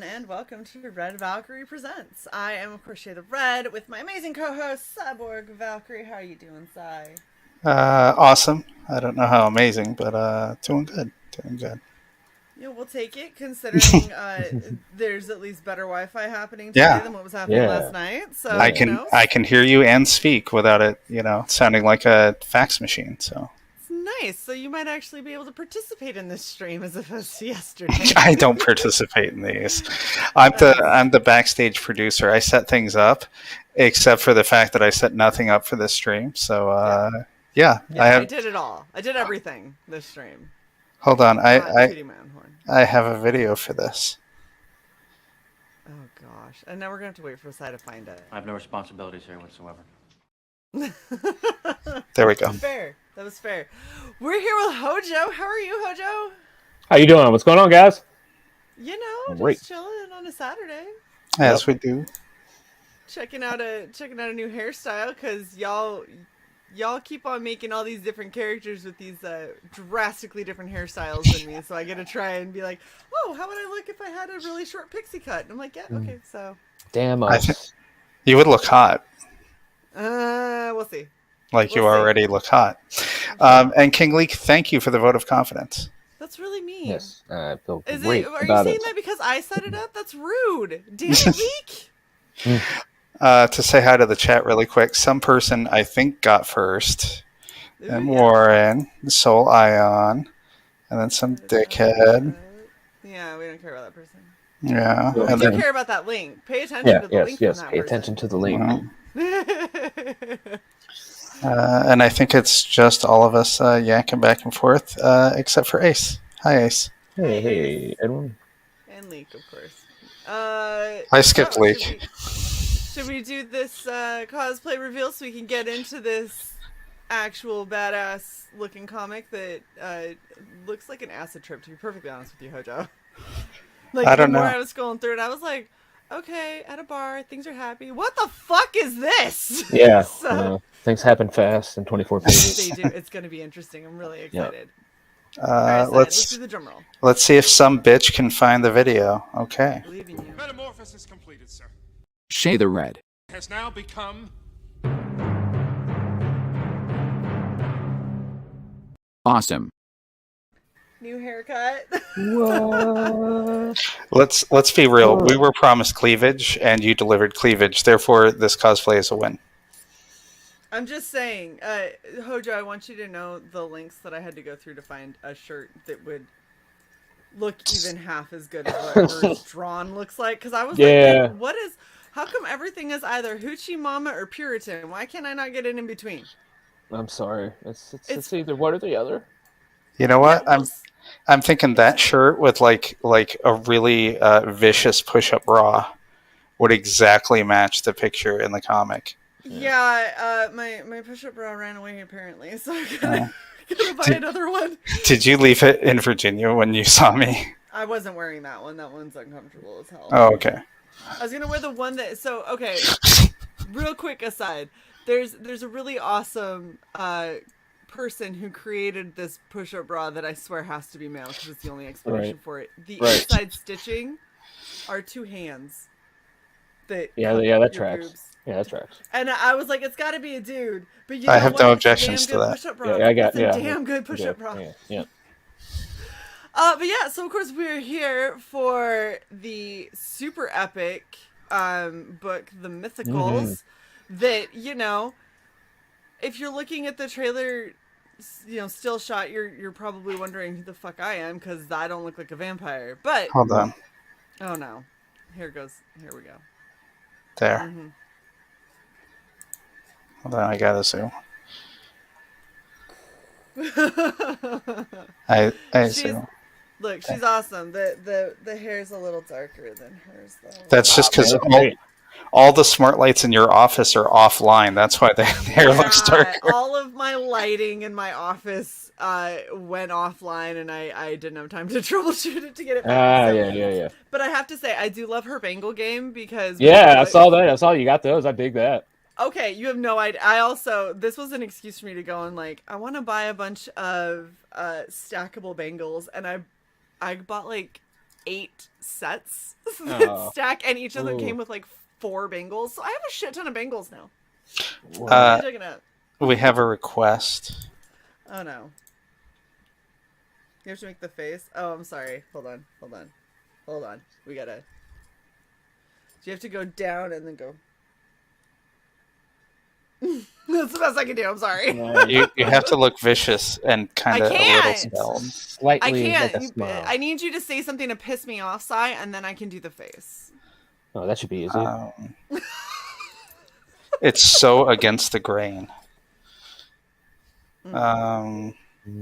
and welcome to Red Valkyrie Presents. I am, of course, Shae the Red with my amazing co-host, Cyborg Valkyrie. How are you doing, Cy? Awesome. I don't know how amazing, but doing good. Doing good. Yeah, we'll take it, considering there's at least better Wi-Fi happening today Yeah, than what was happening last Yeah, night. So, I yeah. you can know, I can hear you and speak without it, sounding like a fax machine. So it's nice. So you might actually be able to participate in this stream as opposed to yesterday. I don't participate in these. I'm the backstage producer. I set things up, except for the fact that I set nothing up for this stream. So yeah, I I have. did it all. I did everything this stream. Hold on. Not tooting my own horn. I have a video for this. Oh, gosh. And now we're going to have to wait for Cy to find it. I have no responsibilities here whatsoever. There we go. Fair. That was fair. We're here with Hojo. How are you, Hojo? How you doing? What's going on, guys? You know, Great. just chilling on a Saturday, As we do. checking out a new hairstyle because y'all keep on making all these different characters with these drastically different hairstyles than me. So I get to try and be like, oh, how would I look if I had a really short pixie cut? And I'm like, yeah, okay, so Damn I us. think you would look hot. we'll see. Like you We'll see. already look hot. And King Leek, thank you for the vote of confidence. That's really mean. Yes, I feel Are great you about saying it. that because I set it up? That's rude. Damn it, Leek. To say hi to the chat really quick, some person I think got first, and Ooh, Warren, Soul Ion, and then some dickhead. Yeah, we don't care about that person. Yeah, Yeah. We and do then care about that link. Pay attention Yeah, to the yes, link yes. from that Pay attention to the link. and I think it's just all of us yanking back and forth, except for Ace. Hi, Ace. Hey, Edwin. And Leek, of course. I skipped Leek. Should we do this cosplay reveal so we can get into this actual badass looking comic that looks like an acid trip, to be perfectly honest with you, Hojo? Like, I don't the more know. I was scrolling through it, I was like, okay, at a bar, things are happy. What the fuck is this? Yeah, So- things happen fast in 24 pages. They do. It's going to be interesting. I'm really Yeah. excited. All right, let's do the drum roll. Let's see if some bitch can find the video. Okay. I believe in you. Metamorphosis completed, sir. Shae the Red. Has now become Awesome. New haircut. What? Let's be real. We were promised cleavage, and you delivered cleavage. Therefore, this cosplay is a win. I'm just saying, Hojo, I want you to know the links that I had to go through to find a shirt that would look even half as good as what hers drawn looks like. Because I was Yeah. like, how come everything is either Hoochie Mama or Puritan? Why can't I not get it in between? I'm sorry. It's either one or the other. You know what? Yeah, well, I'm thinking that shirt with like a really vicious push-up bra would exactly match the picture in the comic. yeah, my push-up bra ran away apparently, so I gotta buy another one. Did you leave it in Virginia when you saw me? I wasn't wearing that one. That one's uncomfortable as hell. Oh, okay. I was gonna wear the one that. So okay, real quick aside. There's a really awesome person who created this push-up bra that I swear has to be male because it's the only explanation Right. for it. The Right. inside stitching are two hands. That Yeah, cover that your tracks. boobs. Yeah, that tracks. And I was like, it's got to be a dude. But you I know have what? no It's a objections damn to good that. Push-up bra. Yeah, I got It's a yeah. damn good push-up bra. Yeah. But yeah, so of course we're here for the super epic book, The Mythicals, that, if you're looking at the trailer, still shot, you're probably wondering who the fuck I am, because I don't look like a vampire. But, Hold on. oh no. Here we go. There. Mm-hmm. Hold on, I gotta zoom. I zoom. Look, she's awesome. The hair's a little darker than hers, though. That's just because That's great. all the smart lights in your office are offline. That's why the hair looks darker. All of my lighting in my office went offline, and I didn't have time to troubleshoot it to get it back. Yeah. But I have to say, I do love her bangle game because... Yeah, I saw that. I saw you got those. I dig that. Okay, you have no idea. This was an excuse for me to go and I want to buy a bunch of stackable bangles, and I bought 8 sets that Oh. stack, and each of them Ooh. came with like 4 bangles. So I have a shit ton of bangles now. Whoa. What are you checking out? We have a request. Oh no. You have to make the face. Oh, I'm sorry. Hold on. We gotta. You have to go down and then go. That's the best I can do. I'm sorry. You have to look vicious and kind of a little can't. spelled. Slightly I can't. like a smile. I need you to say something to piss me off, Sai, and then I can do the face. Oh, that should be easy. It's so against the grain.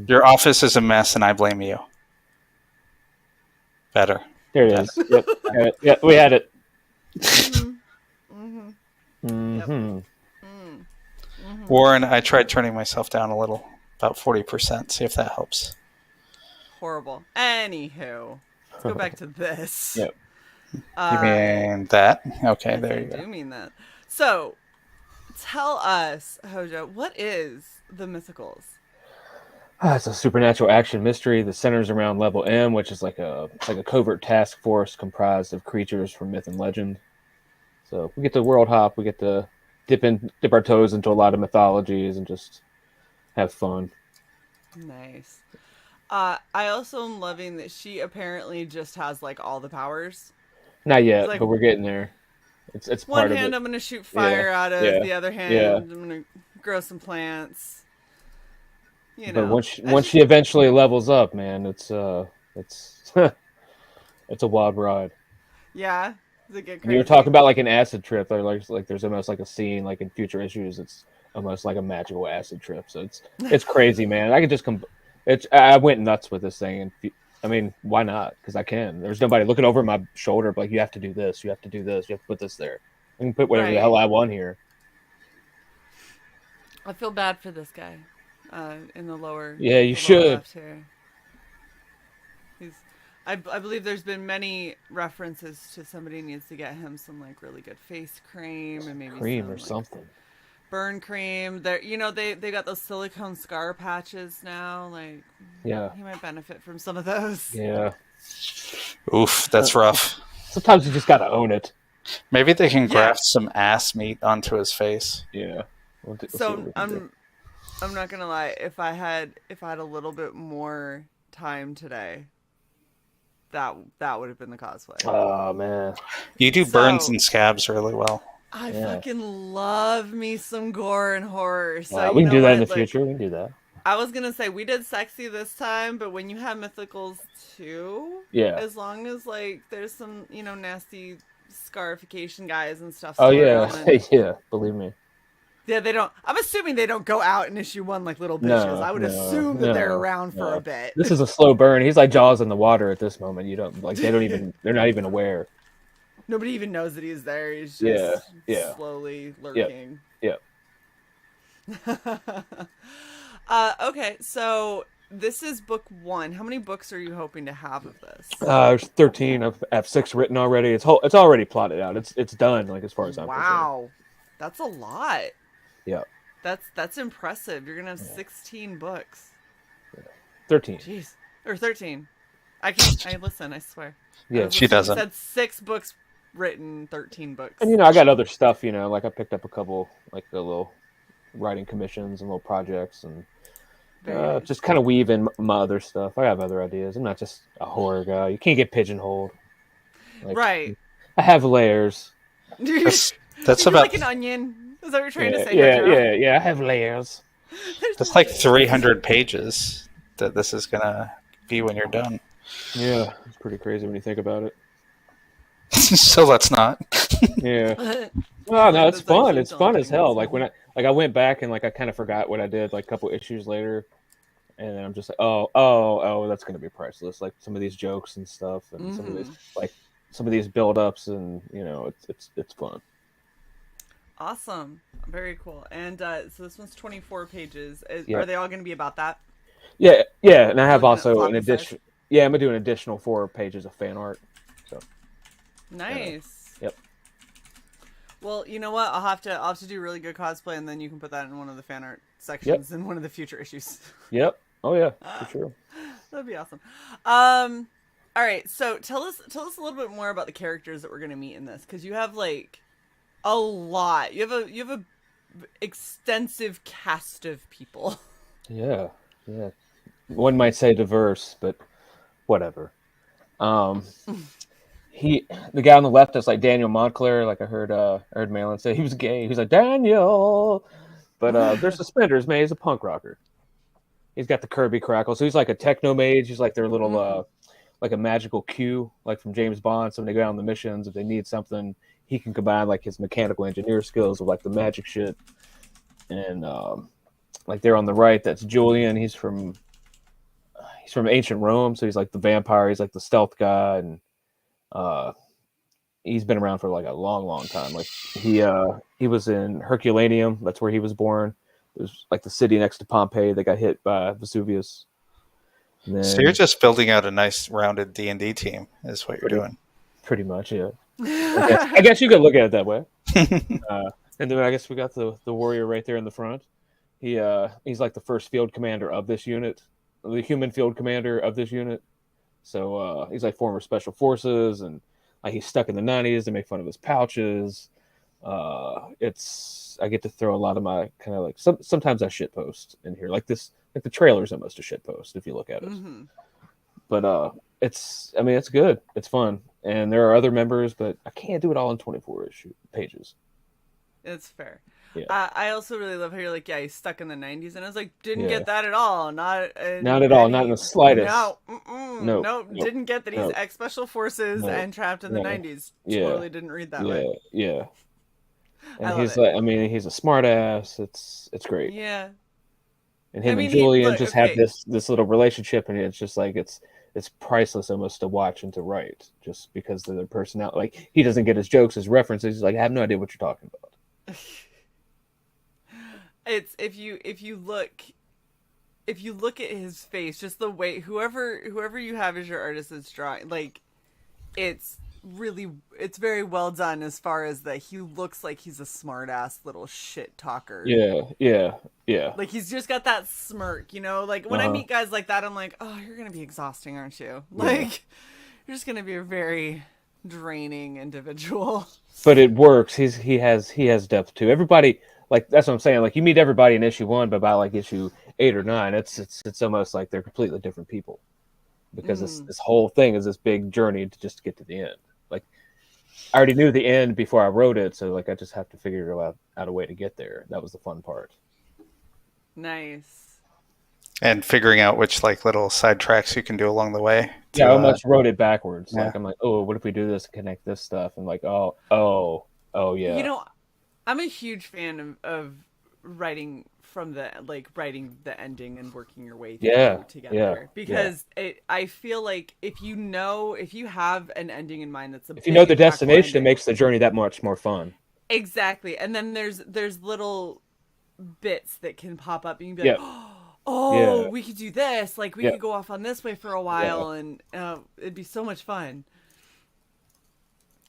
Your office is a mess, and I blame you. Better. There it is. Yep. Yeah, we had it. Warren, I tried turning myself down a little, about 40%. See if that helps. Horrible. Anywho, let's go back to this. Yep. You mean that? Okay, there you I do go. mean that. So, tell us, Hojo, what is the Mythicals? It's a supernatural action mystery that centers around Level M, which is like a covert task force comprised of creatures from myth and legend. So we get to world hop, we get to dip our toes into a lot of mythologies and just have fun. Nice. I also am loving that she apparently just has like all the powers. Not yet, Like, but we're getting there. It's one part of hand it. I'm gonna shoot fire out of, yeah, the other hand yeah. I'm gonna grow some plants. You But know. once she eventually levels up, man, it's it's a wild ride. Yeah. Does it get You were crazy? talking about like an acid trip, or like there's almost like a scene like in future issues. It's almost like a magical acid trip. So it's crazy, man. I could just I went nuts with this thing, and I mean, why not? Because I can. There's nobody looking over my shoulder, like you have to do this, you have to do this, you have to put this there. I can put whatever the Right. hell I want here. I feel bad for this guy. In the lower. Yeah, you the lower should. left here. I believe there's been many references to somebody needs to get him some like really good face cream and maybe Cream some, or like, something. burn cream. There, they got those silicone scar patches now. Like, Yeah, he might benefit from some of those. yeah. Oof, that's rough. Sometimes you just gotta own it. Maybe they can Yeah. graft some ass meat onto his face. Yeah. We'll see what So we can do. I'm not gonna lie. If I had a little bit more time today, that would have been the cosplay. Oh man. You do burns So- and scabs really well. I Yeah. fucking love me some gore and horror. So We you can do know that in what? the Like, future. We can do that. I was gonna say we did sexy this time, but when you have Mythicals too, Yeah. as long as like there's some nasty scarification guys and stuff. Oh still yeah, around, and- yeah. Believe me. yeah. They don't. I'm assuming they don't go out in issue 1 like little No, bitches. I would no, assume that they're no, around for no. a bit. This is a slow burn. He's like Jaws in the water at this moment. You don't like. They don't even. They're not even aware. Nobody even knows that he's there. He's just Yeah. slowly lurking. Yep. Okay, so this is book 1. How many books are you hoping to have of this? There's 13. I have 6 written already. It's already plotted out. It's done. Like as far as I'm concerned. Wow, that's a lot. Yeah. That's impressive. You're gonna have 16 books. 13. Jeez, or 13. I listen. I swear. Yeah. She doesn't. Said 6 books written, 13 books. And I got other stuff. Like I picked up a couple like the little writing commissions and little projects and. Very nice. Just kind of weave in my other stuff. I have other ideas. I'm not just a horror guy. You can't get pigeonholed. Like, Right. I have layers. That's You're about like an onion. Is that what you're trying to say? Yeah, Pedro? yeah. I have layers. that's like 300 pages that this is gonna be when you're done. Yeah, it's pretty crazy when you think about it. So let's not. Yeah. Oh no, it's That's fun. actually It's fun as daunting. hell. Like when I went back and like I kind of forgot what I did like a couple issues later, and then I'm just like, oh, that's gonna be priceless. Like some of these jokes and stuff, and some of these build ups, and it's fun. Awesome. Very cool. And so this one's 24 pages. Yeah. Are they all going to be about that? Yeah, and I have Looking at also floppy an addition. Yeah, I'm gonna do an additional 4 pages of fan art. So Nice. Yep. Well, you know what? I'll have to do really good cosplay, and then you can put that in one of the fan art sections in one of the future issues. Yep. Oh yeah, for sure. That'd be awesome. All right, so tell us a little bit more about the characters that we're gonna meet in this, because you have like a lot. You have a extensive cast of people. Yeah, yeah. One might say diverse, but whatever. Um, the guy on the left is like Daniel Montclair. Like I heard Malin say he was gay. He's like Daniel, but there's suspenders, man. He's a punk rocker. He's got the Kirby crackle, so he's like a techno mage. He's like their little like a magical Q, like from James Bond. So when they go out on the missions, if they need something, he can combine like his mechanical engineer skills with like the magic shit. And like there on the right, that's Julian. He's from ancient Rome, so he's like the vampire. He's like the stealth guy, and he's been around for like a long time. Like he was in Herculaneum. That's where he was born. It was like the city next to Pompeii that got hit by Vesuvius. And then, So you're just building out a nice rounded D&D team, is what you're doing. Pretty much, yeah. I guess you could look at it that way. And then I guess we got the warrior right there in the front. He's like the first field commander of this unit, the human field commander of this unit. So he's like former special forces, and like he's stuck in the 90s. They make fun of his pouches. I get to throw a lot of my kind of like sometimes I shit post in here, like this, like the trailer's almost a shit post if you look at it. Mm-hmm. But it's good, it's fun, and there are other members, but I can't do it all in 24 pages. It's fair. Yeah. I also really love how you're like, yeah, he's stuck in the 90s, and I was like, didn't get that at all. Not at all, not in the slightest. No, didn't get that he's ex-special forces and trapped in the 90s. Totally didn't read that way. Yeah. And he's like, he's a smart ass. It's great. Yeah. And him and Julian have this little relationship, and it's just like it's priceless almost to watch and to write, just because of their personality. Like he doesn't get his jokes, his references. He's like, I have no idea what you're talking about. It's if you look at his face, just the way whoever you have as your artist is drawing, like it's very well done as far as that he looks like he's a smart ass little shit talker. Yeah. Like he's just got that smirk, you know. Like when I meet guys like that, I'm like, oh, you're gonna be exhausting, aren't you? Like you're just gonna be a very draining individual. But it works. He has depth too. Everybody, like that's what I'm saying. Like you meet everybody in issue 1, but by like issue 8 or 9, it's almost like they're completely different people, because this whole thing is this big journey to just get to the end. Like I already knew the end before I wrote it, so like I just have to figure out a way to get there. That was the fun part. Nice. And figuring out which like little side tracks you can do along the way. I almost wrote it backwards. Yeah. Like I'm like, oh, what if we do this to connect this stuff? And like, oh yeah. You know, I'm a huge fan of writing from writing the ending and working your way through together. Because I feel like if you have an ending in mind that's if you know the destination, it makes the journey that much more fun. Exactly. And then there's little bits that can pop up and you can be like, we could do this. Like we could go off on this way for a while and it'd be so much fun.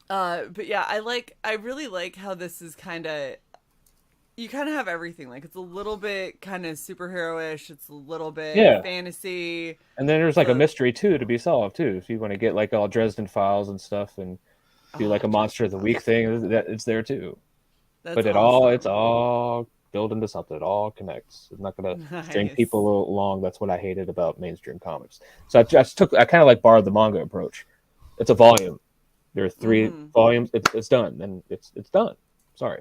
But yeah, I really like how this is you kind of have everything. Like it's a little bit kind of superhero-ish. It's a little bit fantasy. And then there's like a mystery too to be solved too. If you want to get like all Dresden Files and stuff and do like a Monster of the Week thing, that it's there too. But it's all built into something. It all connects. It's not going to string people along. That's what I hated about mainstream comics. So I kind of like borrowed the manga approach. It's a volume. There are 3 volumes. It's done. And it's done. Sorry.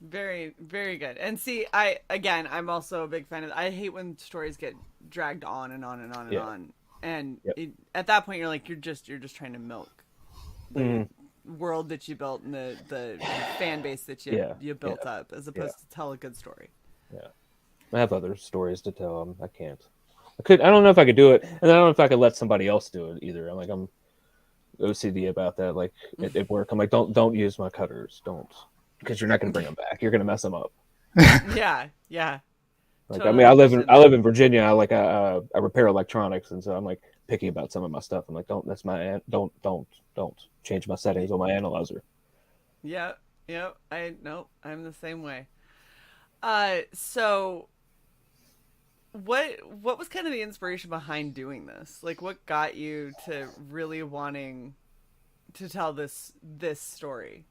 Very, very good. And see, I'm also a big fan of. I hate when stories get dragged on and on and on and on. And at that point, you're like, you're just trying to milk the world that you built and the fan base that you built up, as opposed to tell a good story. Yeah, I have other stories to tell. I can't. I don't know if I could do it, and I don't know if I could let somebody else do it either. I'm OCD about that. Like at work, I'm like, don't use my cutters. Don't. Because you're not going to bring them back. You're going to mess them up. Yeah. Like totally. I live in Virginia. I repair electronics, and so I'm like picky about some of my stuff. I'm like, don't change my settings on my analyzer. Yeah. I'm the same way. So what was kind of the inspiration behind doing this? Like, what got you to really wanting to tell this story?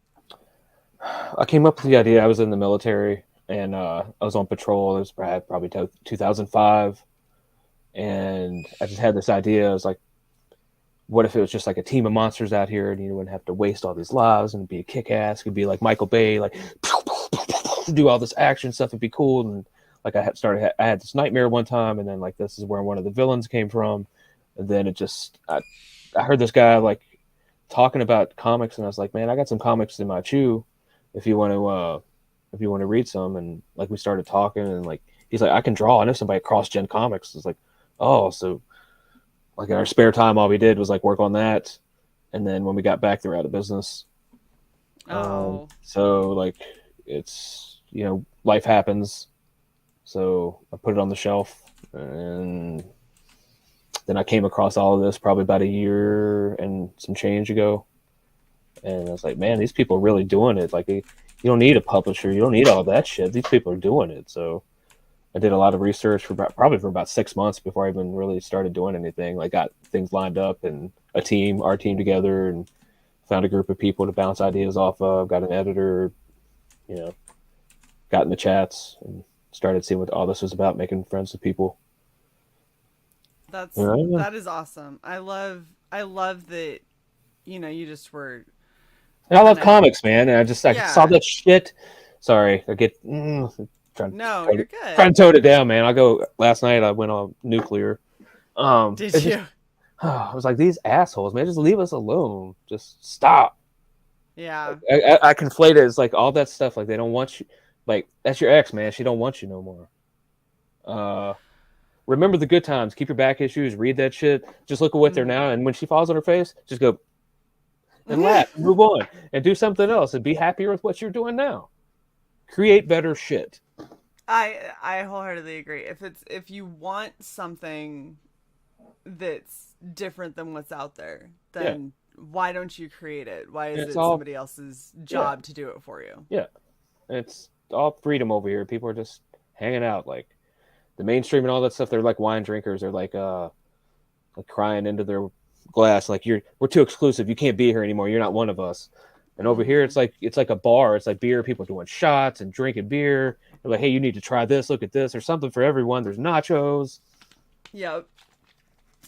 I came up with the idea. I was in the military, and I was on patrol. It was probably 2005, and I just had this idea. I was like, what if it was just like a team of monsters out here, and you wouldn't have to waste all these lives, and be a kick-ass. It could be like Michael Bay, like do all this action stuff. It'd be cool. And like I had this nightmare one time, and then like this is where one of the villains came from, and then I heard this guy like talking about comics, and I was like, man, I got some comics in my chew. If you want to read some. And like we started talking, and like he's like, I can draw. I know somebody at Cross Gen Comics. It's like, oh, so like in our spare time, all we did was like work on that. And then when we got back, they were out of business. Oh, So like it's, life happens. So I put it on the shelf, and then I came across all of this probably about a year and some change ago. And I was like, man, these people are really doing it. Like, you don't need a publisher. You don't need all that shit. These people are doing it. So I did a lot of research for about 6 months before I even really started doing anything. Like, got things lined up and our team together, and found a group of people to bounce ideas off of. Got an editor, got in the chats and started seeing what all this was about, making friends with people. that is awesome. I love that. You just were. And I love comics, man. And I saw that shit. Sorry, I get No, you're good. trying to tone it down, man. Last night I went on nuclear. Did you? I was like, these assholes, man, just leave us alone. Just stop. Yeah. I conflate it as like all that stuff. Like, they don't want you. Like, that's your ex, man. She don't want you no more. Remember the good times. Keep your back issues. Read that shit. Just look at what they're now. And when she falls on her face, just go and laugh, and move on, and do something else, and be happier with what you're doing now. Create better shit. I wholeheartedly agree. If you want something that's different than what's out there, then why don't you create it? Why is it somebody else's job to do it for you? Yeah. It's all freedom over here. People are just hanging out. Like, the mainstream and all that stuff, they're like wine drinkers. They're like crying into their glass, like, we're too exclusive. You can't be here anymore. You're not one of us. And over here, it's like a bar. It's like beer. People doing shots and drinking beer. They're like, hey, you need to try this. Look at this. There's something for everyone. There's nachos. Yep.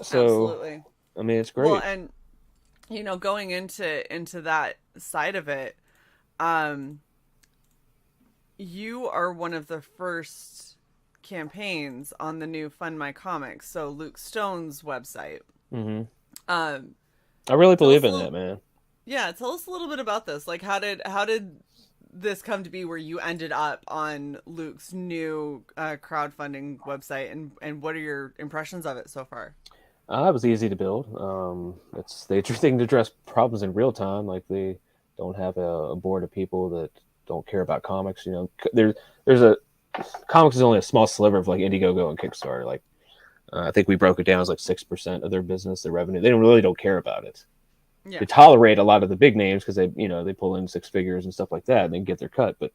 So, absolutely. I mean, it's great. Well, and going into that side of it, you are one of the first campaigns on the new FundMyComic, so Luke Stone's website. Mm-hmm. I really believe in that, man. Yeah, tell us a little bit about this. Like, how did this come to be where you ended up on Luke's new crowdfunding website, and what are your impressions of it so far? It was easy to build. It's the thing to address problems in real time. Like, they don't have a board of people that don't care about comics. Comics is only a small sliver of like Indiegogo and Kickstarter. Like, I think we broke it down as like 6% of their business, their revenue. They don't care about it. Yeah. They tolerate a lot of the big names because they pull in six figures and stuff like that, and they can get their cut. But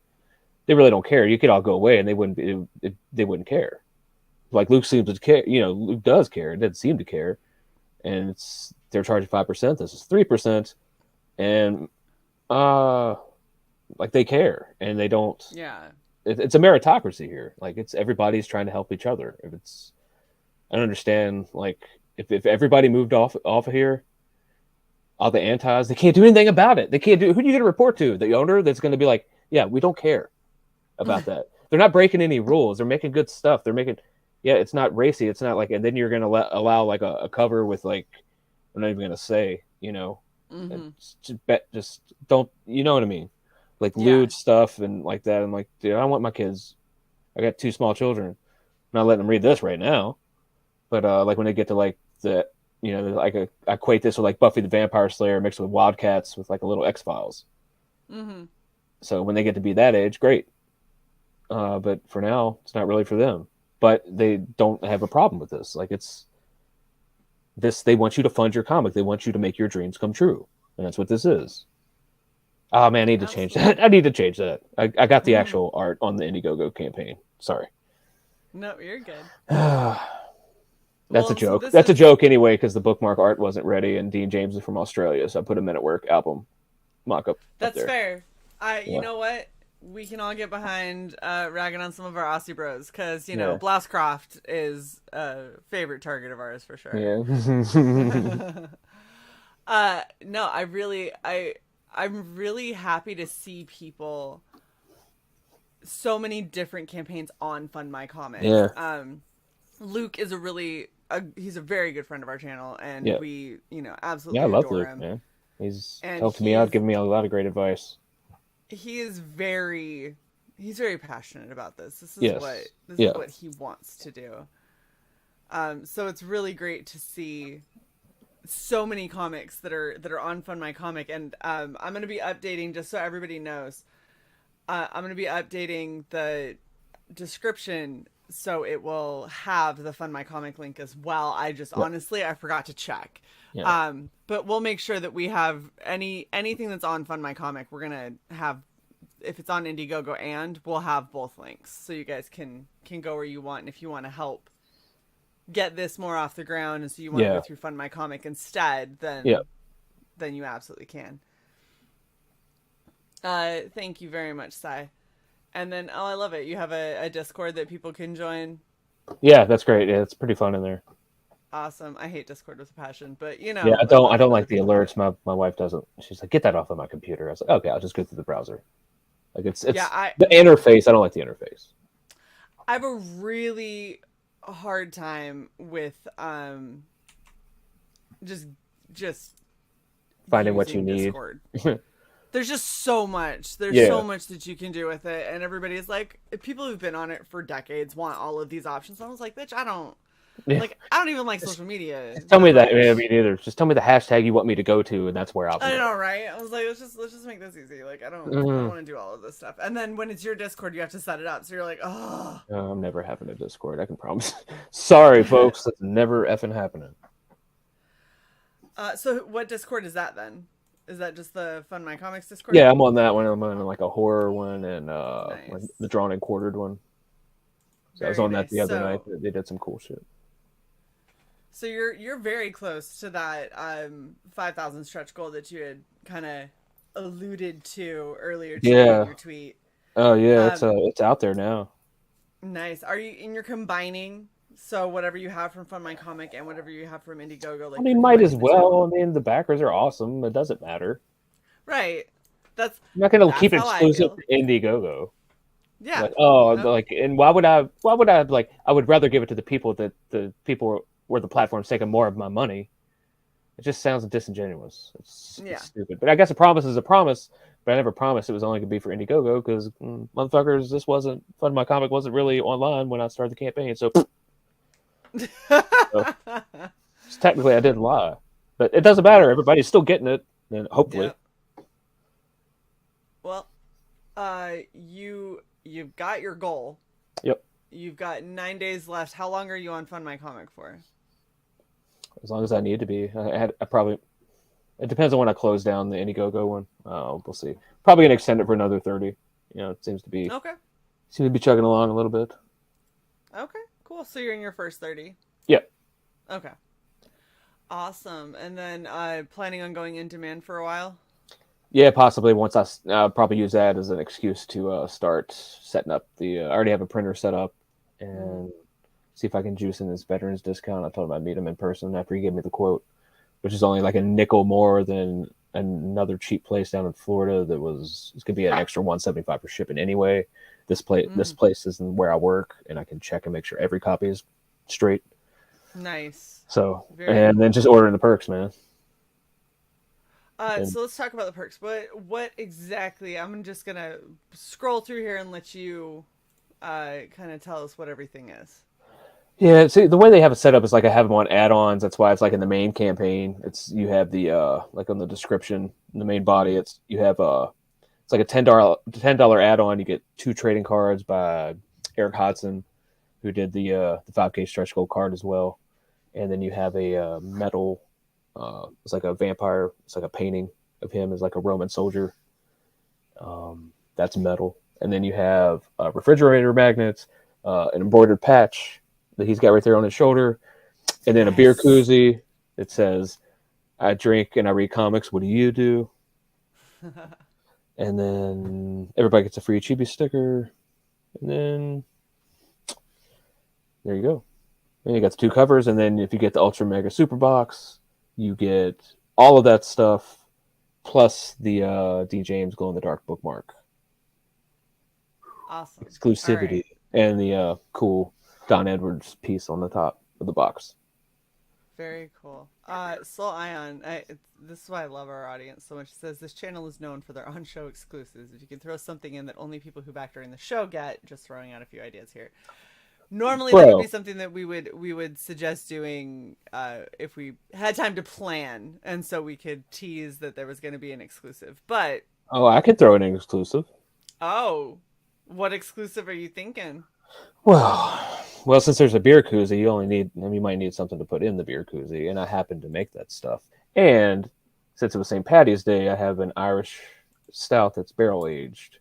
they really don't care. You could all go away, and they wouldn't care. Like, Luke seems to care. Luke does care. It doesn't seem to care, and they're charging 5%. This is 3%, and like, they care, and they don't. Yeah. It's a meritocracy here. Like, everybody's trying to help each other. I don't understand. Like, if everybody moved off of here, all the antis, they can't do anything about it. They can't do. Who do you get to report to? The owner that's going to be like, yeah, we don't care about that. They're not breaking any rules. They're making good stuff. They're making, it's not racy. It's not like, and then you're going to allow like a cover with like, I'm not even going to say, just don't, you know what I mean? Like, lewd stuff and like that. I'm like, dude, I don't want my kids. I got 2 small children. I'm not letting them read this right now. But like, when they get to like the, like I equate this with like Buffy the Vampire Slayer mixed with Wildcats with like a little X-Files. Mm-hmm. So when they get to be that age, great. But for now, it's not really for them. But they don't have a problem with this. Like, they want you to fund your comic. They want you to make your dreams come true. And that's what this is. Oh man, I need to change that. I need to change that. I got the actual art on the Indiegogo campaign. Sorry. No, you're good. That's Well, a so joke. this That's a is- joke anyway, because the bookmark art wasn't ready, and Dean James is from Australia, so I put a Men at Work album mock-up up That's there. fair. You Yeah. know what? We can all get behind ragging on some of our Aussie bros because you know Yeah. Blastcroft is a favorite target of ours for sure. Yeah. No, I'm really happy to see people. So many different campaigns on FundMyComic. Yeah. Luke is he's a very good friend of our channel, and Yeah. we absolutely Yeah, I love adore Luke, him. man. He's And helped me out, given me a lot of great advice. He is he's very passionate about this. This is Yes. what he wants to do. So it's really great to see so many comics that are on FundMyComic, and I'm going to be updating, just so everybody knows. I'm going to be updating the description so it will have the FundMyComic link as well. Honestly, I forgot to check. Yeah. But we'll make sure that we have anything that's on FundMyComic. We're going to have, if it's on Indiegogo, and we'll have both links so you guys can go where you want. And if you want to help get this more off the ground, and so you want to go through FundMyComic instead, then you absolutely can. Thank you very much, Sai. And then, I love it. You have a Discord that people can join. Yeah, that's great. Yeah, it's pretty fun in there. Awesome. I hate Discord with a passion, but Yeah, I don't like the alerts. My wife doesn't. She's like, get that off of my computer. I was like, okay, I'll just go through the browser. Like it's the interface. I don't like the interface. I have a really hard time with just finding what you need. There's just so much. There's so much that you can do with it, and everybody's like, people who've been on it for decades want all of these options. And I was like, bitch, I don't even like social media. Just tell me that. I mean, either. Just tell me the hashtag you want me to go to, and that's where I'll. I know, right? I was like, let's just make this easy. Like, I don't want to do all of this stuff. And then when it's your Discord, you have to set it up. So you're like, oh. I'm never having a Discord. I can promise. Sorry, folks, that's never effing happening. So what Discord is that then? Is that just the FundMyComics Discord? Yeah, I'm on that one. I'm on like a horror one and like the drawn and quartered one. So I was on that the other night. They did some cool shit. So you're very close to that 5,000 stretch goal that you had kind of alluded to earlier in your tweet. Oh yeah, it's out there now. Nice. You're combining? So whatever you have from FundMyComic and whatever you have from Indiegogo, like, I mean, might as well. I mean, the backers are awesome. It doesn't matter. Right. I'm not going to keep it exclusive to Indiegogo. Yeah. And why would I like? I would rather give it to the people where the platform's taking more of my money. It just sounds disingenuous. It's stupid. But I guess a promise is a promise. But I never promised it was only going to be for Indiegogo because motherfuckers, FundMyComic wasn't really online when I started the campaign. So technically I didn't lie, but it doesn't matter. Everybody's still getting it, and hopefully. Well, you've got your goal. Yep. You've got 9 days left. How long are you on FundMyComic for? As long as I need to be. I probably. It depends on when I close down the Indiegogo one. We'll see. Probably gonna extend it for another 30. It seems to be chugging along a little bit. Okay. Cool. So you're in your first 30. Yep. Okay. Awesome. And then planning on going in demand for a while? Yeah, possibly. Once I'll probably use that as an excuse to start setting up I already have a printer set up and see if I can juice in this veterans discount. I told him I'd meet him in person after he gave me the quote, which is only like a nickel more than another cheap place down in Florida it's gonna be an extra $175 for shipping anyway. This place isn't where I work, and I can check and make sure every copy is straight. Nice. So then just ordering the perks, man. So let's talk about the perks. What exactly? I'm just gonna scroll through here and let you kind of tell us what everything is. Yeah, see, the way they have it set up is like I have them on add-ons. That's why it's like in the main campaign. You have the like on the description, in the main body. It's like a $10 add-on. You get 2 trading cards by Eric Hodson, who did the 5K stretch goal card as well. And then you have a metal. It's like a vampire. It's like a painting of him as like a Roman soldier. That's metal. And then you have refrigerator magnets, an embroidered patch that he's got right there on his shoulder, and then a beer koozie that says, "I drink and I read comics. What do you do?" And then everybody gets a free Chibi sticker, and then there you go. And you got the 2 covers, and then if you get the Ultra Mega Super Box, you get all of that stuff plus the D. James Glow in the Dark bookmark. Awesome. Exclusivity. And the cool Don Edwards piece on the top of the box. Very cool. Soul Ion, this is why I love our audience so much. It says this channel is known for their on-show exclusives. If you can throw something in that only people who back during the show get, just throwing out a few ideas here. Normally that would be something that we would suggest doing if we had time to plan, and so we could tease that there was going to be an exclusive. But I could throw in an exclusive. Oh, what exclusive are you thinking? Well, since there's a beer koozie, you might need something to put in the beer koozie, and I happen to make that stuff. And since it was St. Patty's Day, I have an Irish stout that's barrel aged.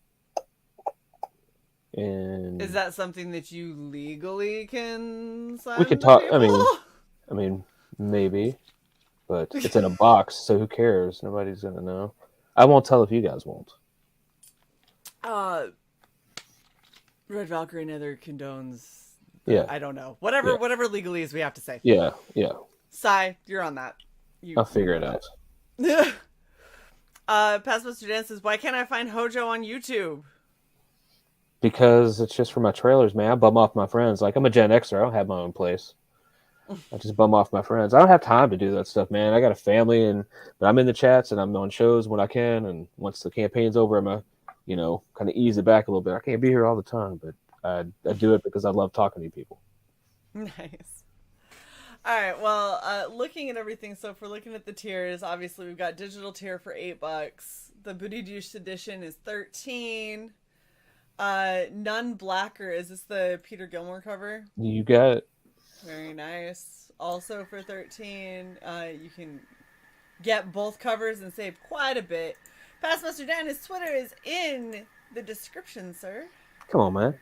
And is that something that you legally can sign? We could talk. I mean, maybe, but it's in a box, so who cares? Nobody's gonna know. I won't tell if you guys won't. Red Valkyrie neither condones. Yeah, I don't know. Whatever legalese we have to say. Yeah. Sai, you're on that. I'll figure it out. Past Mr. Dan says, why can't I find Hojo on YouTube? Because it's just for my trailers, man. I bum off my friends. Like, I'm a Gen Xer. I don't have my own place. I just bum off my friends. I don't have time to do that stuff, man. I got a family, but I'm in the chats and I'm on shows when I can. And once the campaign's over, I'm kind of ease it back a little bit. I can't be here all the time, but I do it because I love talking to people. Nice. All right. Well, looking at everything, so if we're looking at the tiers, obviously we've got digital tier for $8. The Booty Douche edition is $13. None Blacker. Is this the Peter Gilmore cover? You got it. Very nice. Also for $13, you can get both covers and save quite a bit. Past Mr. Dan, his Twitter is in the description, sir. Come on, man.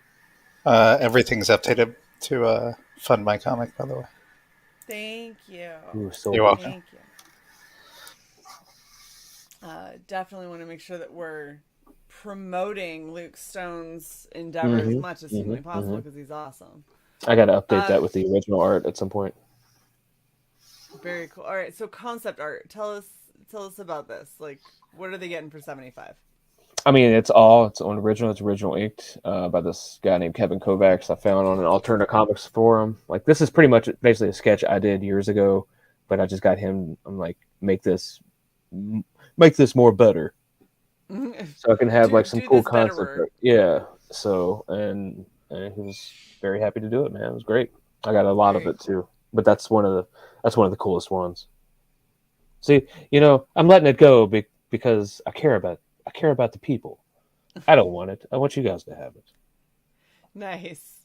Everything's updated to FundMyComic, by the way. Thank you. You're welcome. Thank you. Definitely want to make sure that we're promoting Luke Stone's endeavor as much as humanly possible because he's awesome. I got to update that with the original art at some point. Very cool. All right, so concept art. Tell us about this. Like, what are they getting for $75? I mean, it's on original. It's original inked by this guy named Kevin Kovacs I found on an alternative comics forum. Like, this is pretty much basically a sketch I did years ago, but I just got him. I'm like, make this more better, so I can have some cool concept art. Yeah. So and he was very happy to do it, man. It was great. I got a lot of it too, but that's one of the coolest ones. See, I'm letting it go because I care about the people. I don't want it. I want you guys to have it. Nice.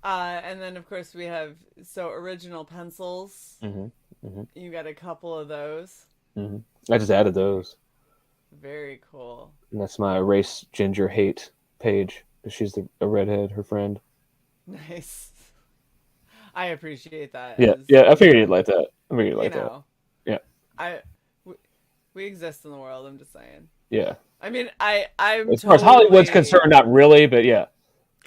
And then of course we have original pencils. You got a couple of those. I just added those. Very cool. And that's my Race Ginger Hate page. She's a redhead, her friend. Nice. I appreciate that. Yeah. I figured you'd like that. That. Yeah. We exist in the world. I'm just saying. Yeah. I mean, I'm as far as Hollywood's concerned, not really, but yeah.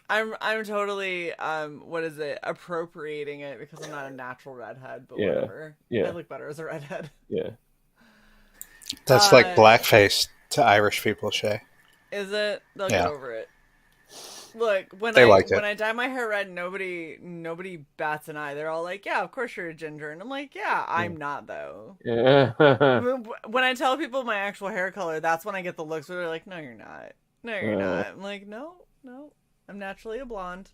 I'm totally appropriating it because I'm not a natural redhead, but whatever. Yeah. I look better as a redhead. Yeah. That's like blackface to Irish people, Shae. Is it? They'll get over it. Look, when I dye my hair red, nobody bats an eye. They're all like, "Yeah, of course you're a ginger," and I'm like, "Yeah, I'm not though." Yeah. When I tell people my actual hair color, that's when I get the looks where they're like, "No, you're not. No, you're not." I'm like, "No, I'm naturally a blonde."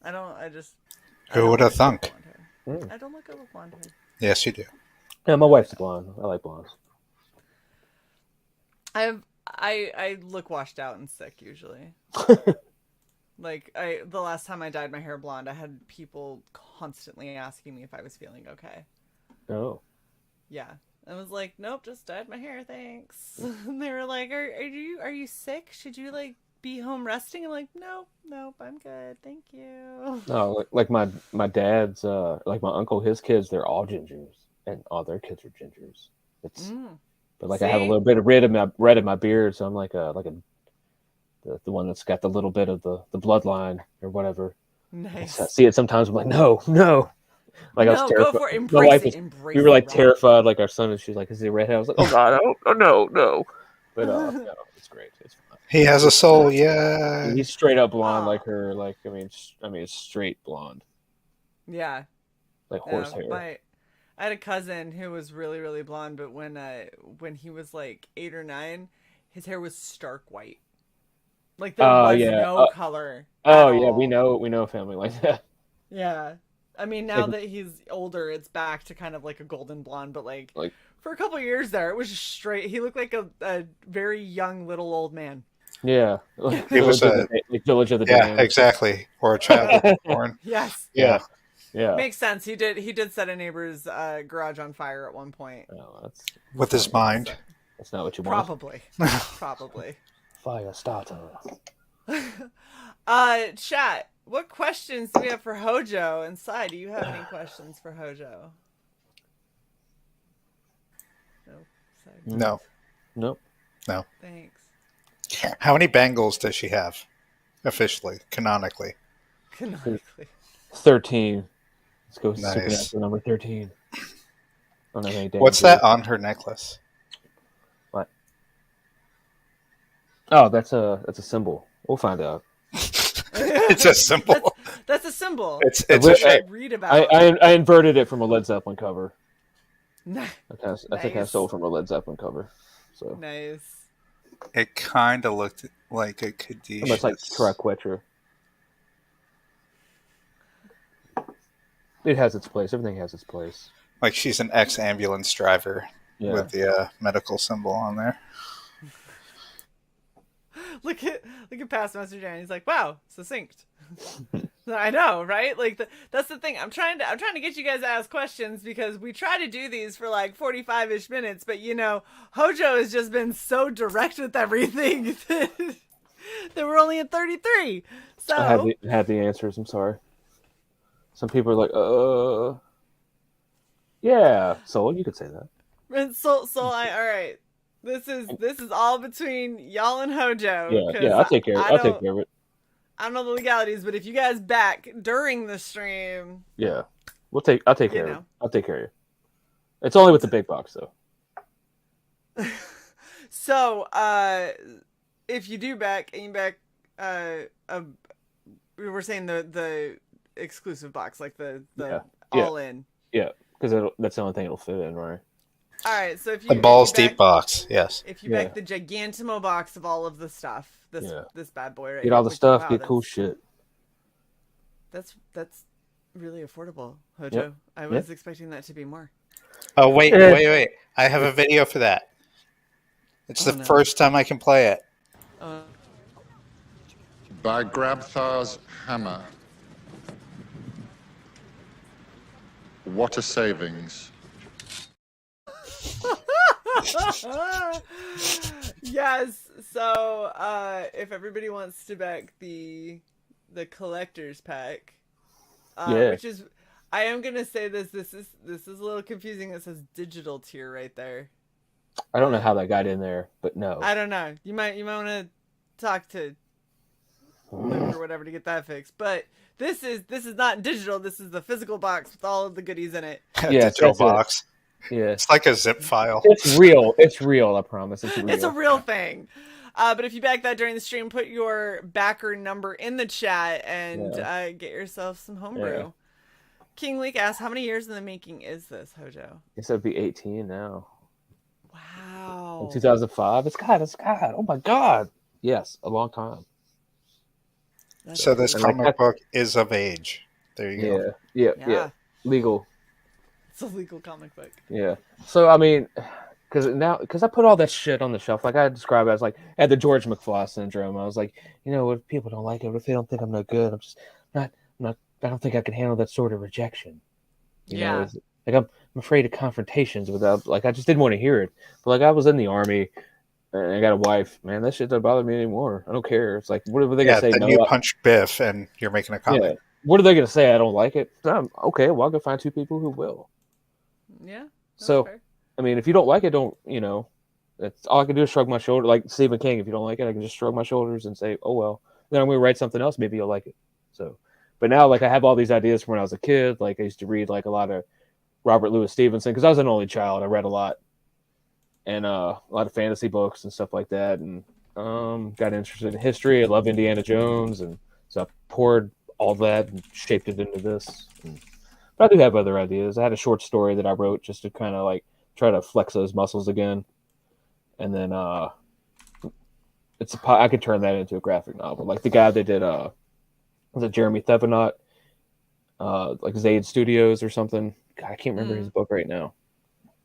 Who would have thunk? I don't look good with blonde hair. Yes, you do. Yeah, my wife's blonde. I like blondes. I look washed out and sick usually. The last time I dyed my hair blonde, I had people constantly asking me if I was feeling okay. Oh. Yeah. I was like, nope, just dyed my hair, thanks. And they were like, are you sick? Should you be home resting? I'm like, nope, I'm good, thank you. No, like my dad's like my uncle, his kids, they're all gingers, and all their kids are gingers. It's but like I have a See? little bit of red in my beard, so I'm like the one that's got the little bit of the bloodline or whatever. Nice. I see it sometimes. I'm like, no. Like I was No, terrified. go for it. My wife Embrace was, it. we were like Rob. terrified. Like our son, and she's like, "Is he a redhead?" I was like, "Oh God, no." But no, it's great. It's fine. He has a soul, yeah. He's straight up blonde, Aw. like her. Like I mean, it's straight blonde, Yeah. like horsehair. I had a cousin who was really, really blonde, but when he was like 8 or 9, his hair was stark white. Like there was no color. Oh at yeah, all. we know a family like that. Yeah. I mean, now that he's older, it's back to kind of like a golden blonde, but like for a couple of years there, it was just straight. He looked like a very young little old man. Yeah, It was Village of the yeah, Damned. exactly. Or a child was born. Yes. Yeah. Makes sense. He did set a neighbor's garage on fire at one point. No, that's With his mind. That's not what you want. Probably. Fire starter. Chat. What questions do we have for Hojo? And Sai, do you have any questions for Hojo? No. Nope. No. Thanks. How many bangles does she have? Officially, canonically. 13. Let's go Nice. supernatural number 13. Don't have any What's that on her necklace? What? Oh, that's a symbol. We'll find out. It's a symbol. That's a symbol. It's a shape. Read about. I inverted it from a Led Zeppelin cover. Nice. I think I stole from a Led Zeppelin cover. So Nice. It kind of looked like a Caduceus. almost like Triquetra. It has its place. Everything has its place. Like she's an ex-ambulance driver with the medical symbol on there. Look at past Master Jan. He's like, wow, succinct. I know, right? Like that's the thing. I'm trying to get you guys to ask questions because we try to do these for like 45-ish minutes, but Hojo has just been so direct with everything that we're only at 33. So I had the answers. I'm sorry. Some people are like, yeah. So you could say that. And all right. This is all between y'all and Hojo. Yeah. I'll take care of it. I don't know the legalities, but if you guys back during the stream, yeah, I'll take care of it. I'll take care of you. It's only with the big box though. So, if you do back and you back, we were saying the exclusive box, like the all in. Yeah, because that's the only thing it'll fit in, right? All right, so if you The balls deep box, yes. If you back the Gigantamo box of all of the stuff, this bad boy right get all the stuff, wow, get cool shit. That's really affordable, Hojo. Yep. I was expecting that to be more. Oh wait! I have a video for that. It's the first time I can play it. By Grabthar's hammer. What a savings. Yes. So if everybody wants to back the collector's pack, which is, I am gonna say this is a little confusing. It says digital tier right there. I don't know how that got in there, but no. I don't know. You might want to talk to Luke or whatever to get that fixed. But this is not digital. This is the physical box with all of the goodies in it. Yeah, digital box. Yeah, it's like a zip file. It's real. It's real. I promise. It's real. It's a real thing. But if you back that during the stream, put your backer number in the chat and get yourself some homebrew. Yeah. King Leak asks, how many years in the making is this, Hojo? I guess it'd be 18 now. Wow. In 2005? It's God. Oh my God. Yes, a long time. So this comic book is of age. There you go. Yeah. Legal. It's a legal comic book. Yeah. So, I mean, because I put all that shit on the shelf, like I describe it as like, I had the George McFly syndrome. I was like, if people don't like it, if they don't think I'm no good, I'm just not, I don't think I can handle that sort of rejection. You know, like I'm afraid of confrontations without, like, I just didn't want to hear it. But like I was in the Army, And I got a wife. Man, that shit doesn't bother me anymore. I don't care. It's like, what are they gonna Yeah, say? then No. you punch Biff and you're making a Yeah. comic. What are they gonna say? I don't like it. Okay, well, I'll go find 2 people who will. Yeah. That's So, fair. I mean, if you don't like it, don't That's all I can do is shrug my shoulder. Like Stephen King, if you don't like it, I can just shrug my shoulders and say, "Oh well." Then I'm gonna write something else. Maybe you'll like it. So, but now, like, I have all these ideas from when I was a kid. Like, I used to read like a lot of Robert Louis Stevenson because I was an only child. I read a lot and a lot of fantasy books and stuff like that. And got interested in history. I love Indiana Jones, and so I poured all that and shaped it into this. But I do have other ideas. I had a short story that I wrote just to kind of like try to flex those muscles again. And then I could turn that into a graphic novel. Like the guy that did was it Jeremy Thevenot, like Zaid Studios or something. God, I can't remember his book right now.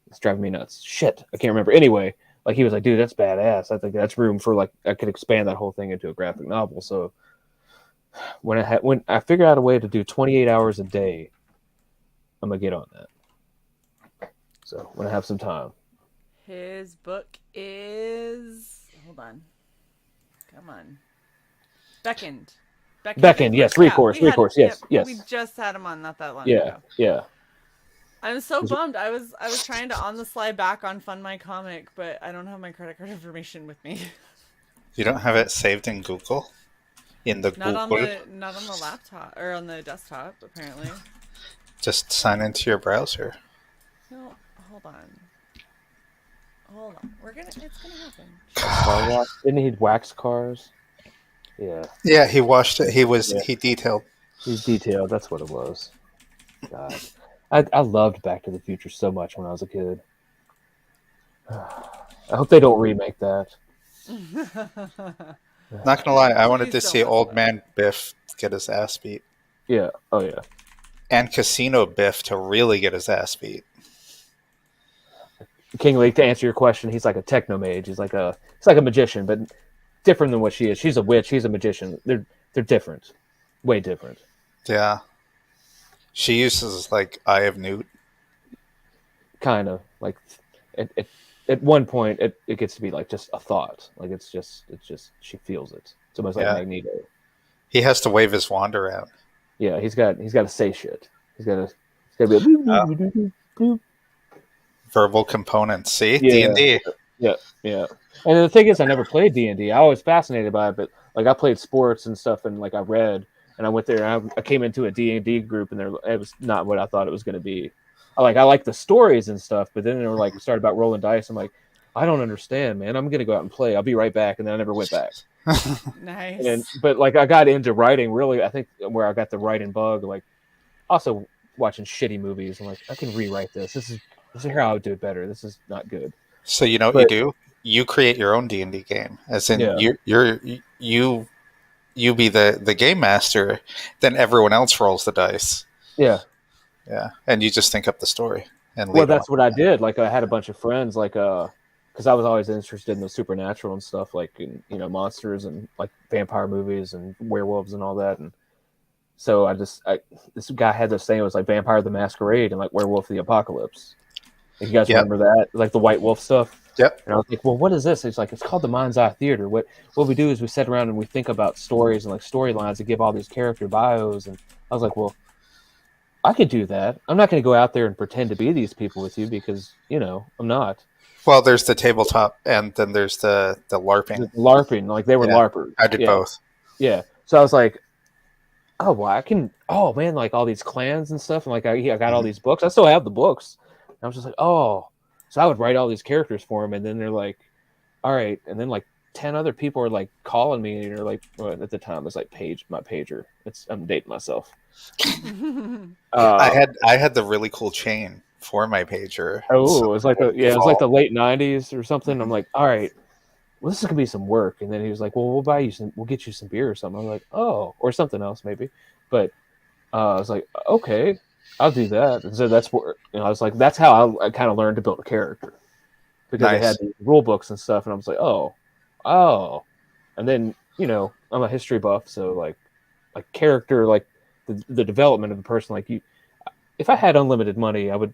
It's driving me nuts. Shit, I can't remember. Anyway, like he was like, dude, that's badass. I think that's room for like I could expand that whole thing into a graphic novel. So when I figure out a way to do 28 hours a day, I'm gonna get on that. So when I have some time. His book is. Hold on. Come on. Beckoned. Beckoned, yes. Recourse. Yes. We just had him on not that long Yeah. ago. Yeah. I'm so bummed. I was trying to on the fly back on FundMyComic, but I don't have my credit card information with me. You don't have it saved in Google? In the Not Google? on the laptop or on the desktop, apparently. Just sign into your browser. No, hold on. It's gonna happen. Car wash. Didn't he wax cars? Yeah. Yeah, he washed it. He detailed. He's detailed. That's what it was. God. I loved Back to the Future so much when I was a kid. I hope they don't remake that. Not gonna lie, I wanted to Please see don't. old man Biff get his ass beat. Yeah. Oh yeah. And Casino Biff to really get his ass beat. King League, to answer your question, he's like a techno mage. He's like a magician, but different than what she is. She's a witch. He's a magician. They're different, way different. Yeah. She uses like Eye of Newt. Kind of like at one point it gets to be like just a thought. Like it's just she feels it. It's almost like Magneto. He has to wave his wand around. Yeah, he's got to say shit. He's got to be a boop, boop, boop, boop, boop. Verbal components. See? Yeah. D&D. Yeah. And the thing is, I never played D&D. I was fascinated by it, but like I played sports and stuff, and like I read, and I went there, and I came into a D&D group, and it was not what I thought it was going to be. I like the stories and stuff, but then they were like started about rolling dice. I'm like, I don't understand, man. I'm going to go out and play. I'll be right back, and then I never went back. Nice. But like I got into writing really. I think where I got the writing bug, like also watching shitty movies. I'm like, I can rewrite this. This is how I would do it better. This is not good. So you know what you do? You create your own D&D game. As in you be the game master, then everyone else rolls the dice. Yeah. Yeah. And you just think up the story. And Well, that's what I did. Like I had a bunch of friends, like because I was always interested in the supernatural and stuff, like in, monsters and like vampire movies and werewolves and all that. And so this guy had this thing. It was like Vampire the Masquerade and like Werewolf the Apocalypse. If you guys remember that, like the White Wolf stuff. Yep. And I was like, well, what is this? It's like, it's called the Mind's Eye Theater. What we do is we sit around and we think about stories and like storylines to give all these character bios. And I was like, well, I could do that. I'm not going to go out there and pretend to be these people with you because, I'm not. Well, there's the tabletop and then there's the LARPing. LARPing, like they were LARPers. I did both. Yeah. So I was like, oh, well, I can, oh man, like all these clans and stuff. And like, I got all these books. I still have the books. And I was just like, oh, so I would write all these characters for them. And then they're like, all right. And then like 10 other people are like calling me and they're like, well, at the time it was like my pager. I'm dating myself. I had the really cool chain for my pager. Oh, so it was like it was like the late 90s or something. I'm like, all right, well, this is gonna be some work. And then he was like, well, we'll get you some beer or something. I'm like, oh, or something else maybe. But I was like, okay, I'll do that. And so that's where I was like, that's how I kind of learned to build a character because I had these rule books and stuff, and I was like, oh, and then I'm a history buff, so like character, like the development of the person, like you. If I had unlimited money, I would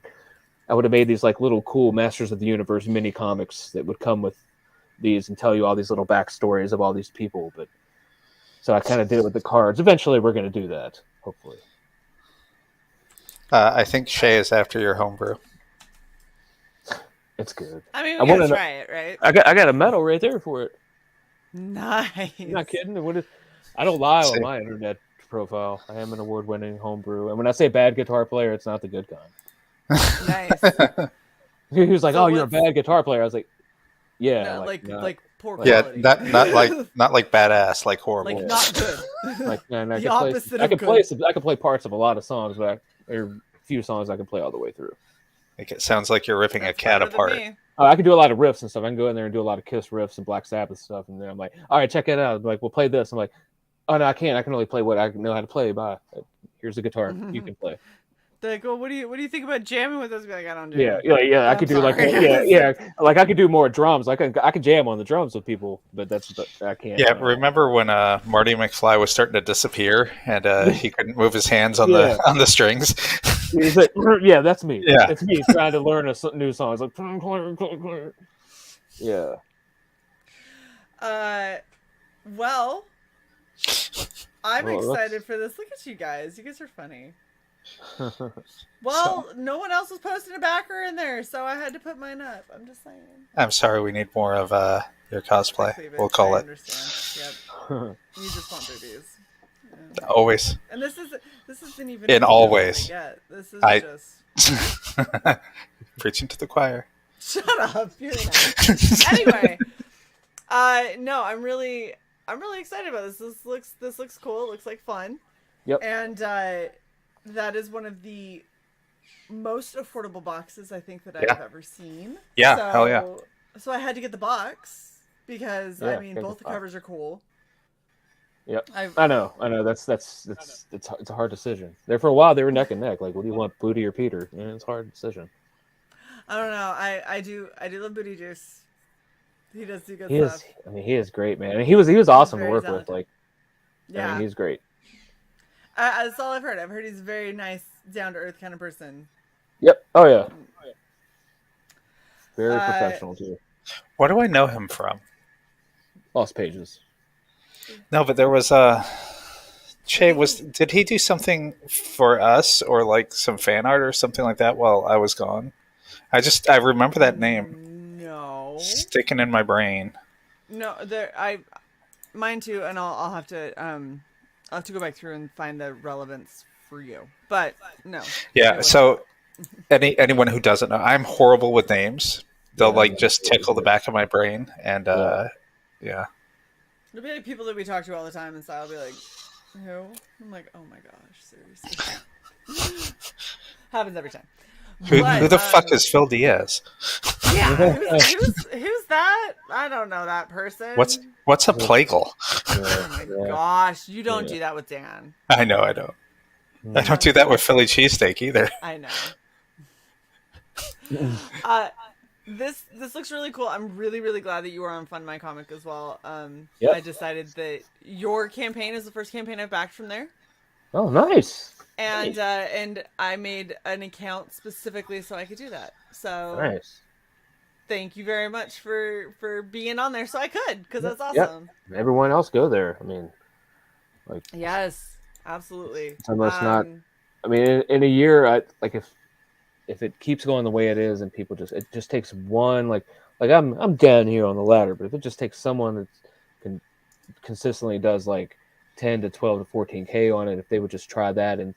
have made these like little cool Masters of the Universe mini comics that would come with these and tell you all these little backstories of all these people. But so I kind of did it with the cards. Eventually, we're going to do that, hopefully. I think Shae is after your homebrew. It's good. I mean, I we gotta wanna know- try it, right? I got a medal right there for it. Nice. I'm not kidding. I don't lie Same. on my internet profile. I am an award-winning homebrew, and when I say bad guitar player, it's not the good kind. Nice. He was like, So "Oh, you're a what's- bad guitar player." I was like, "Yeah, No, not, like poor Yeah, quality. not like badass, like horrible. like not good. like man, I the could play. opposite I of could good. play. I could play parts of a lot of songs, but there are a few songs I can play all the way through. Like it sounds like you're ripping That's a cat better than apart. me. I can do a lot of riffs and stuff. I can go in there and do a lot of Kiss riffs and Black Sabbath stuff, and then I'm like, "All right, check it out." I'm like, "We'll play this." I'm like, "Oh no, I can't. I can only play what I know how to play." Bye. Here's the guitar. You can play. They're like, well, what do you think about jamming with us? Be like, I don't jam. Yeah. I I'm could do like sorry. like I could do more drums. I could jam on the drums with people, but I can't. Yeah, remember when Marty McFly was starting to disappear and he couldn't move his hands on the strings? He's like, yeah, that's me. Yeah. It's me trying to learn a new song. It's like, yeah. Well, I'm Well, excited for this. Look at you guys. You guys are funny. Well, no one else was posting a backer in there, so I had to put mine up. I'm just saying. I'm sorry, we need more of your cosplay. Cleavage, We'll call I it. understand. Yep. You just want boobies. Yeah. Always. And this isn't even In as all good as ways. I get. This is I- just Preaching to the choir. shut up. You're not. Anyway, no, I'm really excited about this. This looks cool. It looks like fun. Yep. And that is one of the most affordable boxes I think that I've ever seen. Yeah, so, hell yeah. So I had to get the box because I mean get both the the covers are cool. Yep. I've- I know. That's it's a hard decision. There for a while they were neck and neck. Like, what do you want, Booty or Peter? Yeah, it's a hard decision. I don't know. I do love Booty Juice. He does do good He stuff. is. I mean, he is great, man. And he was awesome to very work with. talented. Like, Yeah. I mean, he's great. That's all I've heard. I've heard he's a very nice, down to earth kind of person. Yep. Oh yeah. Very Uh, professional too. Where do I know him from? Lost Pages. No, but there was Shae did he do something for us or like some fan art or something like that while I was gone? I remember that name No. sticking in my brain. No, mine too, and I'll have to go back through and find the relevance for you. But no. Yeah, so anyone who doesn't know, I'm horrible with names. They'll like just tickle the back of my brain and yeah. There'll be like people that we talk to all the time, and so I'll be like, "Who?" I'm like, "Oh my gosh, seriously." Happens every time. Who But, the fuck is Phil Diaz? Yeah, who's that? I don't know that person. What's a plagal? Oh my gosh, you don't do that with Dan. I know. I don't do that with Philly cheesesteak either. I know. This looks really cool. I'm really glad that you were on FundMyComic as well. Yep. I decided that your campaign is the first campaign I've backed from there, Oh, nice. and I made an account specifically so I could do that. So Nice. thank you very much for being on there so I could, because that's Yep. awesome. Everyone else go there. I mean, Yes, absolutely. It's almost not- I mean, in a year, if it keeps going the way it is, and people it just takes one like I'm down here on the ladder, but if it just takes someone that consistently does like 10 to 12 to 14K on it, if they would just try that and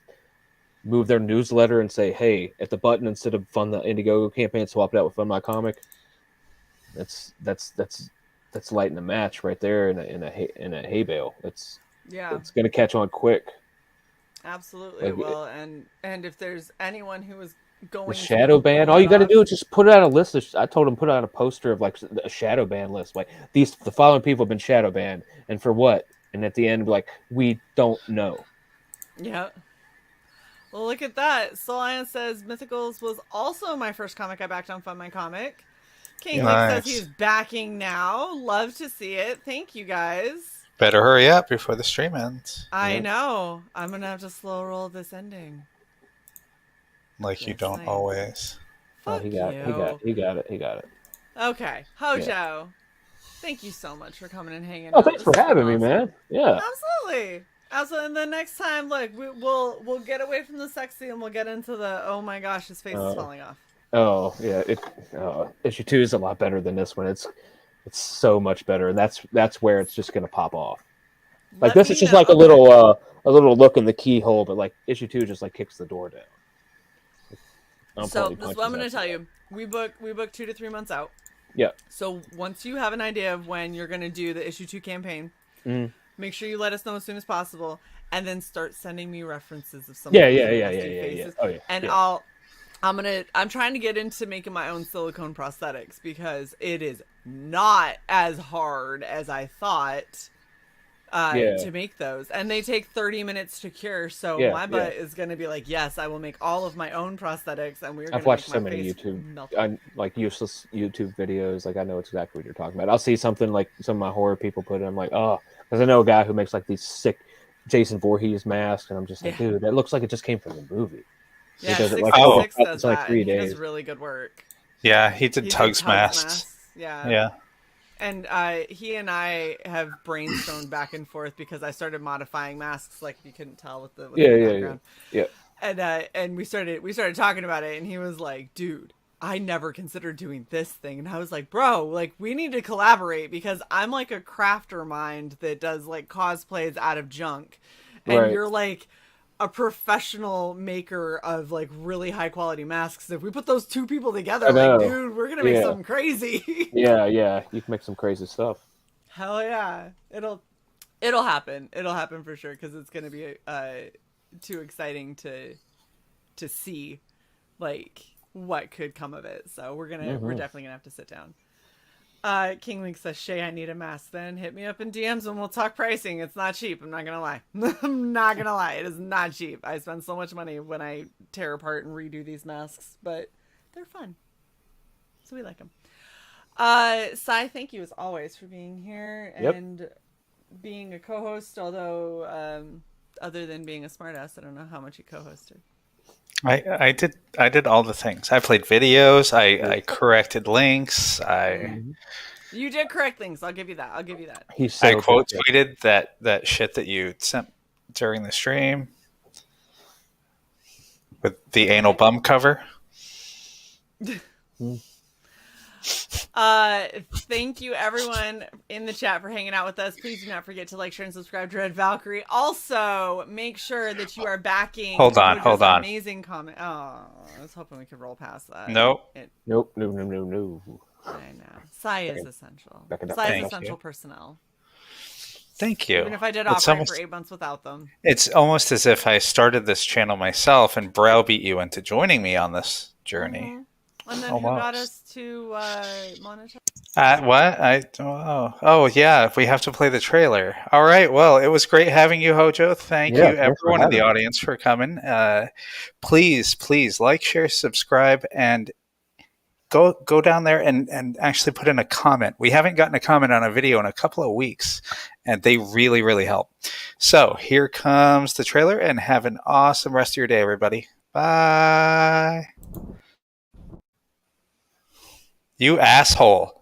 move their newsletter and say, hey, at the button, instead of fund the Indiegogo campaign, swap it out with FundMyComic. That's lighting the match right there in a hay bale. It's gonna catch on quick. Absolutely. Like, Well, and if there's anyone who is going The to shadow be ban. pulling All you it got to off- do is just put out a list. I told him put out a poster of like a shadow ban list. Like the following people have been shadow banned, and for what? And at the end, like, we don't know. Yeah. Well, look at that. Solian says Mythicals was also my first comic I backed on FundMyComic. King Nice. says he's backing now. Love to see it. Thank you guys. Better hurry up before the stream ends. I know. I'm gonna have to slow roll this ending. Like you That's don't nice. always. Oh, Fuck he got you. it. He got it. Okay, Hojo. Thank you so much for coming and hanging Oh, out. thanks This for has been having me, awesome. man. Yeah. Absolutely. Absolutely. And the next time, look, we'll get away from the sexy and we'll get into the oh my gosh, his face is falling off. Oh yeah. Issue 2 is a lot better than this one. It's so much better, and that's where it's just gonna pop off. Like Let this me is just know. like a little look in the keyhole, but like issue 2 just like kicks the door down. So this is what I'm going to tell you. We book 2 to 3 months out. Yeah. So once you have an idea of when you're going to do the issue 2 campaign, make sure you let us know as soon as possible, and then start sending me references of some. Yeah. Faces. Oh yeah. And yeah. I'm trying to get into making my own silicone prosthetics because it is not as hard as I thought. To make those, and they take 30 minutes to cure, so my butt is going to be like, yes, I will make all of my own prosthetics, and we're I've watched so many like useless YouTube videos. Like I know exactly what you're talking about. I'll see something like some of my horror people put it, I'm like, oh, because I know a guy who makes like these sick Jason Voorhees masks, and I'm just like, dude, that looks like it just came from the movie. Yeah, does it, does like that. 3 He days. does really good work. Yeah, he did Tug's masks. Yeah. And he and I have brainstormed back and forth because I started modifying masks, like you couldn't tell with the background. Yeah. And we started talking about it, and he was like, "Dude, I never considered doing this thing," and I was like, "Bro, like we need to collaborate because I'm like a crafter mind that does like cosplays out of junk, and you're like a professional maker of like really high quality masks. If we put those two people together, like, dude, we're gonna make something crazy." Yeah, you can make some crazy stuff. Hell yeah, it'll happen. It'll happen for sure because it's gonna be too exciting to see like what could come of it. So we're definitely gonna have to sit down. King Link says, Shae, I need a mask. Then hit me up in DMs and we'll talk pricing. It's not cheap. I'm not gonna lie. I'm not gonna lie. It is not cheap. I spend so much money when I tear apart and redo these masks, but they're fun, so we like them. Sai, thank you as always for being here and being a co-host. Although, other than being a smartass, I don't know how much you co-hosted. I did all the things. I played videos. I corrected links. You did correct things. I'll give you that. I quote tweeted that shit that you sent during the stream with the anal bum cover. Thank you everyone in the chat for hanging out with us. Please do not forget to like, share, and subscribe to Red Valkyrie. Also, make sure that you are backing. Hold on. Amazing comment. Oh, I was hoping we could roll past that. Nope. No. I know. Sai is essential. Sai is essential personnel. Thank you. Even if I did operate for 8 months without them. It's almost as if I started this channel myself and browbeat you into joining me on this journey. Mm-hmm. And then who got us to monetize? What? Oh, yeah. We have to play the trailer. All right. Well, it was great having you, Hojo. Thank you, everyone in the audience, for coming. Please like, share, subscribe, and go down there and actually put in a comment. We haven't gotten a comment on a video in a couple of weeks, and they really, really help. So here comes the trailer, and have an awesome rest of your day, everybody. Bye. You asshole.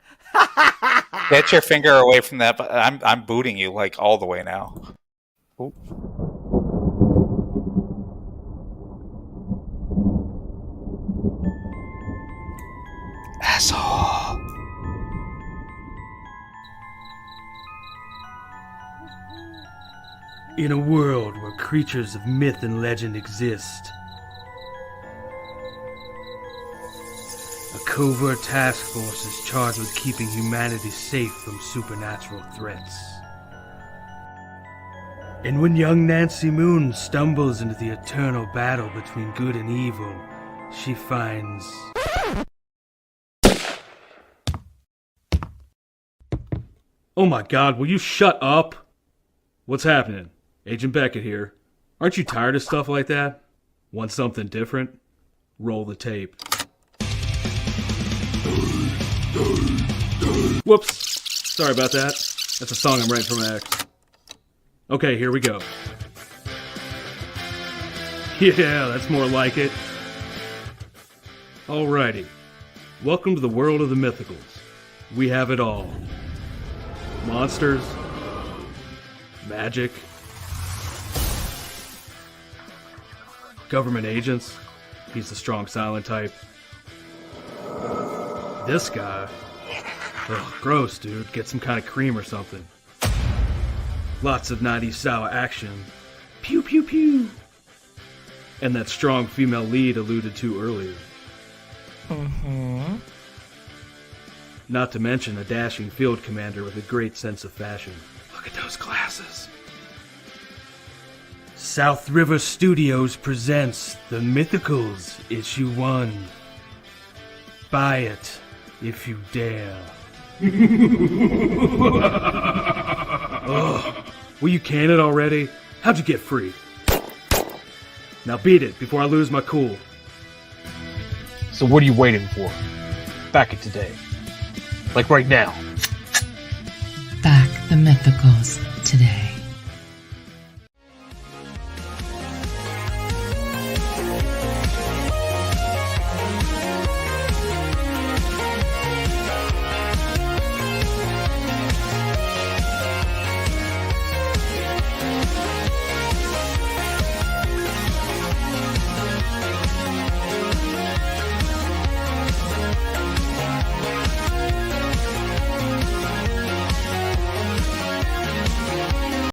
Get your finger away from that. I'm booting you like all the way now. Oh. Asshole. In a world where creatures of myth and legend exist, a covert task force is charged with keeping humanity safe from supernatural threats. And when young Nancy Moon stumbles into the eternal battle between good and evil, she finds... Oh my god, will you shut up? What's happening? Agent Beckett here. Aren't you tired of stuff like that? Want something different? Roll the tape. Whoops. Sorry about that. That's a song I'm writing for my ex. Okay, here we go. Yeah, that's more like it. Alrighty. Welcome to the world of the Mythicals. We have it all. monsters, magic, government agents. He's the strong silent type. This guy, ugh, gross, dude. Get some kind of cream or something. Lots of 90s style action. Pew pew pew. And that strong female lead alluded to earlier. Not to mention a dashing field commander with a great sense of fashion. Look at those glasses. South River Studios presents The Mythicals, Issue 1. Buy it, if you dare. Ugh, will you can it already? How'd you get free? Now beat it before I lose my cool. So what are you waiting for? Back it today. Like right now. Back the Mythicals today.